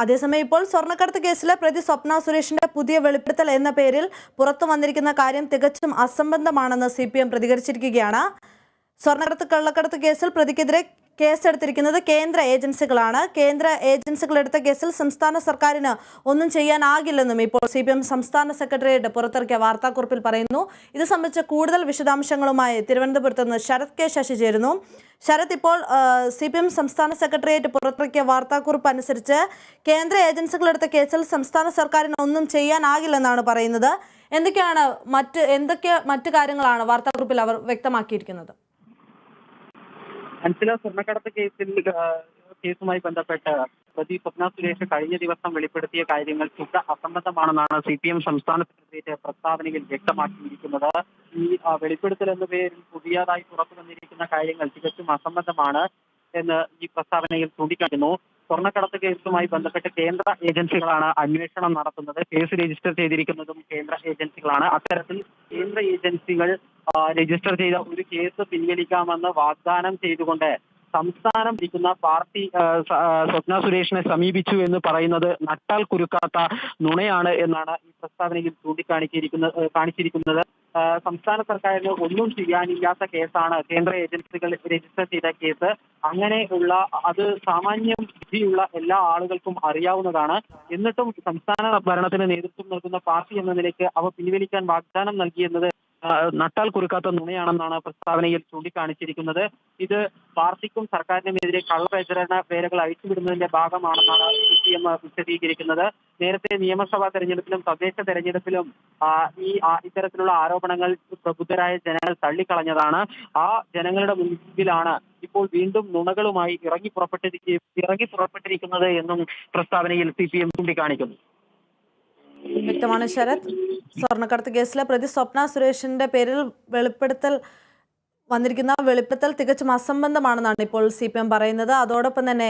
അതേസമയം ഇപ്പോൾ സ്വർണ്ണക്കടത്ത് കേസിലെ പ്രതി സ്വപ്ന സുരേഷിന്റെ പുതിയ വെളിപ്പെടുത്തൽ എന്ന പേരിൽ പുറത്തു വന്നിരിക്കുന്ന കാര്യം തികച്ചും അസംബന്ധമാണെന്ന് CPM പ്രതികരിച്ചിരിക്കുകയാണ്. സ്വർണ്ണക്കടത്ത് കള്ളക്കടത്ത് കേസിൽ പ്രതിക്കെതിരെ കേസെടുത്തിരിക്കുന്നത് കേന്ദ്ര ഏജൻസികളാണ്. കേന്ദ്ര ഏജൻസികൾ എടുത്ത കേസിൽ സംസ്ഥാന സർക്കാരിന് ഒന്നും ചെയ്യാനാകില്ലെന്നും ഇപ്പോൾ CPM സംസ്ഥാന സെക്രട്ടേറിയറ്റ് പുറത്തിറക്കിയ വാർത്താക്കുറിപ്പിൽ പറയുന്നു. ഇത് സംബന്ധിച്ച കൂടുതൽ വിശദാംശങ്ങളുമായി തിരുവനന്തപുരത്ത് നിന്ന് ശരത് കെ ശശി ചേരുന്നു. ശരത്, ഇപ്പോൾ CPM സംസ്ഥാന സെക്രട്ടേറിയറ്റ് പുറത്തിറക്കിയ വാർത്താക്കുറിപ്പ് അനുസരിച്ച് കേന്ദ്ര ഏജൻസികൾ എടുത്ത കേസിൽ സംസ്ഥാന സർക്കാരിന് ഒന്നും ചെയ്യാനാകില്ലെന്നാണ് പറയുന്നത്. എന്തൊക്കെ മറ്റു കാര്യങ്ങളാണ് വാർത്താക്കുറിപ്പിൽ അവർ വ്യക്തമാക്കിയിരിക്കുന്നത്? അഞ്ചല സ്വർണ്ണക്കടത്ത് കേസുമായി ബന്ധപ്പെട്ട് പ്രതി സ്വപ്ന സുരേഷ് കഴിഞ്ഞ ദിവസം വെളിപ്പെടുത്തിയ കാര്യങ്ങൾ ശുദ്ധ അസംബന്ധമാണെന്നാണ് CPM സംസ്ഥാന സെക്രട്ടേറിയറ്റ് പ്രസ്താവനയിൽ വ്യക്തമാക്കിയിരിക്കുന്നത്. ഈ വെളിപ്പെടുത്തൽ എന്ന പേരിൽ പുതിയതായി പുറത്തു വന്നിരിക്കുന്ന കാര്യങ്ങൾ തികച്ചും അസംബന്ധമാണ് എന്ന് ഈ പ്രസ്താവനയിൽ ചൂണ്ടിക്കാട്ടുന്നു. സ്വർണ്ണക്കടത്ത് കേസുമായി ബന്ധപ്പെട്ട് കേന്ദ്ര ഏജൻസികളാണ് അന്വേഷണം നടത്തുന്നത്. കേസ് രജിസ്റ്റർ ചെയ്തിരിക്കുന്നതും കേന്ദ്ര ഏജൻസികളാണ്. അത്തരത്തിൽ കേന്ദ്ര ഏജൻസികൾ രജിസ്റ്റർ ചെയ്ത ഒരു കേസ് പിൻവലിക്കാമെന്ന് വാഗ്ദാനം ചെയ്തുകൊണ്ട് സംസ്ഥാനം ഭരിക്കുന്ന പാർട്ടി സ്വപ്ന സുരേഷിനെ സമീപിച്ചു എന്ന് പറയുന്നത് നട്ടാൽ കുരുക്കാത്ത നുണയാണ് എന്നാണ് ഈ പ്രസ്താവനയിൽ കാണിച്ചിരിക്കുന്നത്. സംസ്ഥാന സർക്കാരിന് ഒന്നും ചെയ്യാനില്ലാത്ത കേസാണ് കേന്ദ്ര ഏജൻസികൾ രജിസ്റ്റർ ചെയ്ത കേസ്. അങ്ങനെയുള്ള അത് സാമാന്യം ബുദ്ധിയുള്ള എല്ലാ ആളുകൾക്കും അറിയാവുന്നതാണ്. എന്നിട്ടും സംസ്ഥാന ഭരണത്തിന് നേതൃത്വം നൽകുന്ന പാർട്ടി എന്ന നിലയ്ക്ക് അവ പിൻവലിക്കാൻ വാഗ്ദാനം നൽകിയെന്നത് നട്ടാൽ കുറുക്കാത്ത നുണയാണെന്നാണ് പ്രസ്താവനയിൽ ചൂണ്ടിക്കാണിച്ചിരിക്കുന്നത്. ഇത് പാർട്ടിക്കും സർക്കാരിനുമെതിരെ കള്ളപ്രചരണ പേരുകൾ അഴിച്ചുവിടുന്നതിന്റെ ഭാഗമാണെന്നാണ് CPM വിശദീകരിക്കുന്നത്. നേരത്തെ നിയമസഭാ തെരഞ്ഞെടുപ്പിലും തദ്ദേശ തെരഞ്ഞെടുപ്പിലും ഇത്തരത്തിലുള്ള ആരോപണങ്ങൾ പ്രബുദ്ധരായ ജനങ്ങൾ തള്ളിക്കളഞ്ഞതാണ്. ആ ജനങ്ങളുടെ മുൻപിലാണ് ഇപ്പോൾ വീണ്ടും നുണകളുമായി ഇറങ്ങി പുറപ്പെട്ടിരിക്കുന്നത് എന്നും പ്രസ്താവനയിൽ CPM ചൂണ്ടിക്കാണിക്കുന്നു. വ്യക്തമാണ് ശരത്. സ്വർണ്ണക്കടത്ത് കേസിലെ പ്രതി സ്വപ്ന സുരേഷിന്റെ പേരിൽ വന്നിരിക്കുന്ന വെളിപ്പെടുത്തൽ തികച്ചും അസംബന്ധമാണെന്നാണ് ഇപ്പോൾ CPM പറയുന്നത്. അതോടൊപ്പം തന്നെ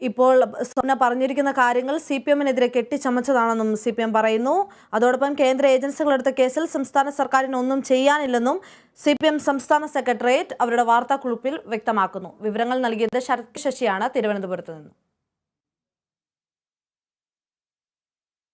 ഇപ്പോൾ സ്വപ്ന പറഞ്ഞിരിക്കുന്ന കാര്യങ്ങൾ CPM-നെതിരെ കെട്ടിച്ചമച്ചതാണെന്നും CPM പറയുന്നു. അതോടൊപ്പം കേന്ദ്ര ഏജൻസികൾ എടുത്ത കേസിൽ സംസ്ഥാന സർക്കാരിന് ഒന്നും ചെയ്യാനില്ലെന്നും CPM സംസ്ഥാന സെക്രട്ടേറിയറ്റ് അവരുടെ വാർത്താക്കുറിപ്പിൽ വ്യക്തമാക്കുന്നു. വിവരങ്ങൾ നൽകിയത് ശരത് ശശിയാണ് തിരുവനന്തപുരത്ത് നിന്ന്.